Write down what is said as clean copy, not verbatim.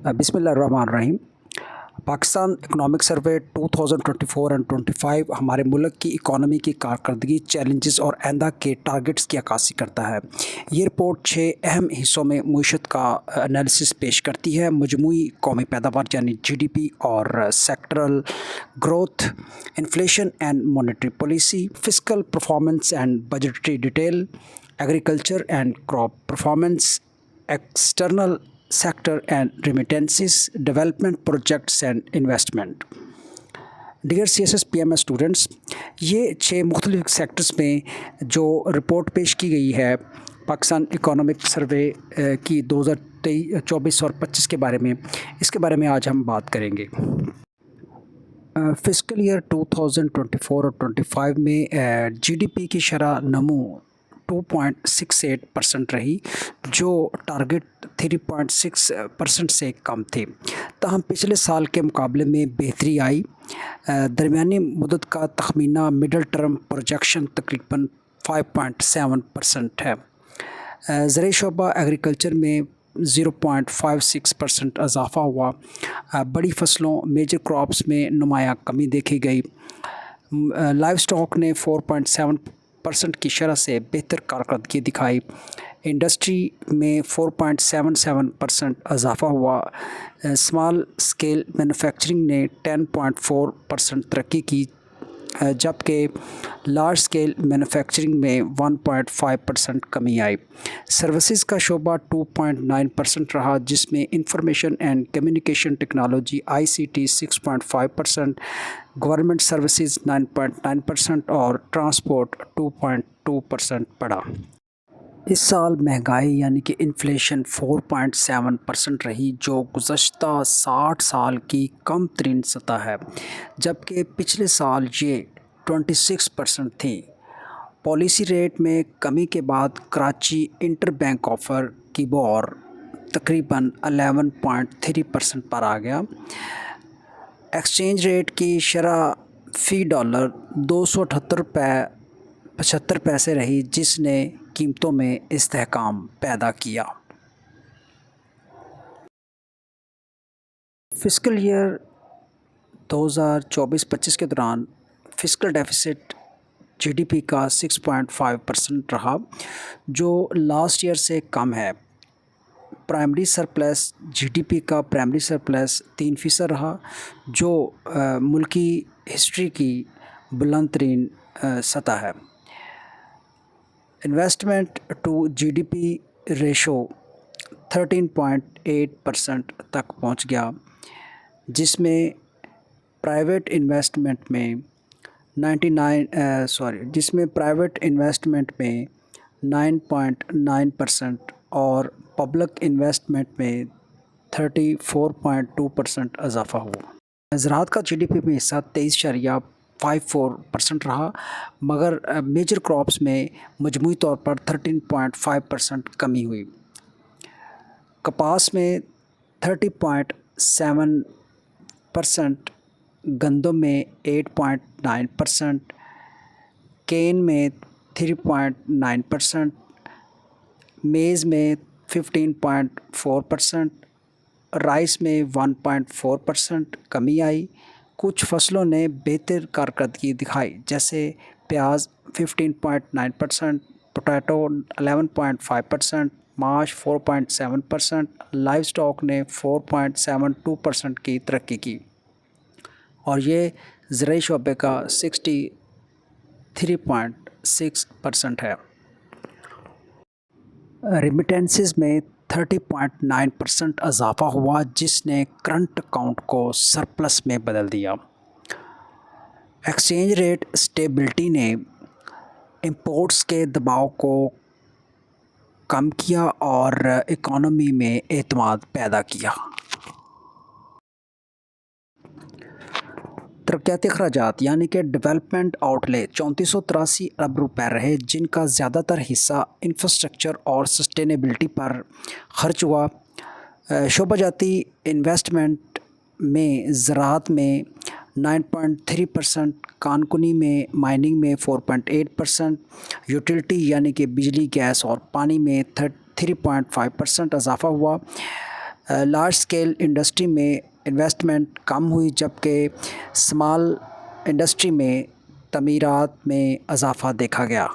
बिस्मिल्लाहिर्रहमानिर्रहीम। Pakistan economic survey 2024 and 25 हमारे मुल्क की इकॉनमी की कारकर्दगी, चैलेंजेस और आइंदा के टारगेट्स की अक्कासी करता है। ये रिपोर्ट 6 अहम हिस्सों में मईशत का एनालिसिस पेश करती है। मजमूई कौमी पैदावार यानी GDP और sectoral growth, inflation and monetary policy, fiscal performance and budgetary detail, agriculture and crop performance, external sector and remittances, development projects and investment. Dear CSS-PMS students, ये 6 मुख्तलिफ सेक्टर्स में जो रिपोर्ट पेश की गई है पाकिस्तान इकोनॉमिक सर्वे की 2023-24 और 25 के बारे में, इसके बारे में आज हम बात करेंगे। फ़िस्कल ईयर 2024 और 25 में GDP की शरह नमू 2.68% रही, जो टारगेट 3.6% से कम थे। ताहम पिछले साल के मुकाबले में बेहतरी आई। दरमियानी मुद्दत का तखमीना मिडल टर्म प्रोजेक्शन तकरीबन 5.7% है। ज़राई शोबा एग्रीकल्चर में 0.56% इजाफ़ा हुआ। बड़ी फसलों मेजर क्रॉप्स में नुमाया कमी देखी गई। लाइव स्टॉक ने 4.7% की शरह से बेहतर कारकर्दगी दिखाई। इंडस्ट्री में 4.77% इजाफ़ा हुआ। स्मॉल स्केल मैन्युफैक्चरिंग ने 10.4% तरक्की की, जबकि लार्ज स्केल मैन्युफैक्चरिंग में 1.5% कमी आई। सर्विसेज का शोबा 2.9% रहा, जिसमें information and communication technology ICT 6.5%, government services 9.9% और ट्रांसपोर्ट 2.2% बढ़ा। इस साल महंगाई यानी कि इन्फ्लेशन 4.7% रही, जो गुज़श्ता 60 साल की कम तरीन सतह है, जबकि पिछले साल ये 26% थी। पॉलिसी रेट में कमी के बाद कराची इंटर बैंक ऑफर की बोर तकरीबन 11.3% पर आ गया। एक्सचेंज रेट की शरह फ़ी डॉलर 278 रुपये 75 पैसे रही, जिसने कीमतों में इस्तेहकाम पैदा किया। फ़िस्कल ईयर 2024-25 के दौरान फ़िस्कल डेफिसिट GDP का 6.5% रहा, जो लास्ट ईयर से कम है। प्राइमरी सरप्लस GDP का प्राइमरी सरप्लस 3% रहा, जो मुल्की हिस्ट्री की बुलंद तरीन सतह है। इन्वेस्टमेंट टू GDP रेशो 13.8% तक पहुंच गया, जिसमें प्राइवेट इन्वेस्टमेंट में 9.9% और पब्लिक इन्वेस्टमेंट में 34.2% इजाफ़ा हुआ। ज़राअत का GDP में हिस्सा 23.54% रहा, मगर मेजर क्रॉप्स में मजमूई तौर पर 13.5% कमी हुई। कपास में 30.7%, गंदम में 8.9%, केन में 3.9%, मेज़ में 15.4%, राइस में 1.4% कमी आई। कुछ फसलों ने बेहतर कारकर्दगी दिखाई, जैसे प्याज 15.9%, पोटैटो 11.5%, माश 4.7%, लाइव स्टॉक ने 4.72% की तरक्की की, और ये ज़राई शोबे का 63.6% है। रेमिटेंसेस में 30.9% इजाफ़ा हुआ, जिसने करंट अकाउंट को सरप्लस में बदल दिया। एक्सचेंज रेट स्टेबिलिटी ने इंपोर्ट्स के दबाव को कम किया और इकोनॉमी में एतमाद पैदा किया। तरक्याती अखराजात यानी कि डेवलपमेंट आउटले 3483 अरब रुपए रहे, जिनका ज़्यादातर हिस्सा इंफ्रास्ट्रक्चर और सस्टेनेबिलिटी पर खर्च हुआ। शोबाजाती इन्वेस्टमेंट में ज़राअत में 9.3%, कानकुनी में माइनिंग में 4.8%, यूटिलिटी यानी कि बिजली गैस और पानी में 3.5% इजाफ़ा हुआ। لارج اسکیل انڈسٹری میں انویسٹمنٹ کم ہوئی، جبکہ اسمال انڈسٹری میں تعمیرات میں اضافہ دیکھا گیا۔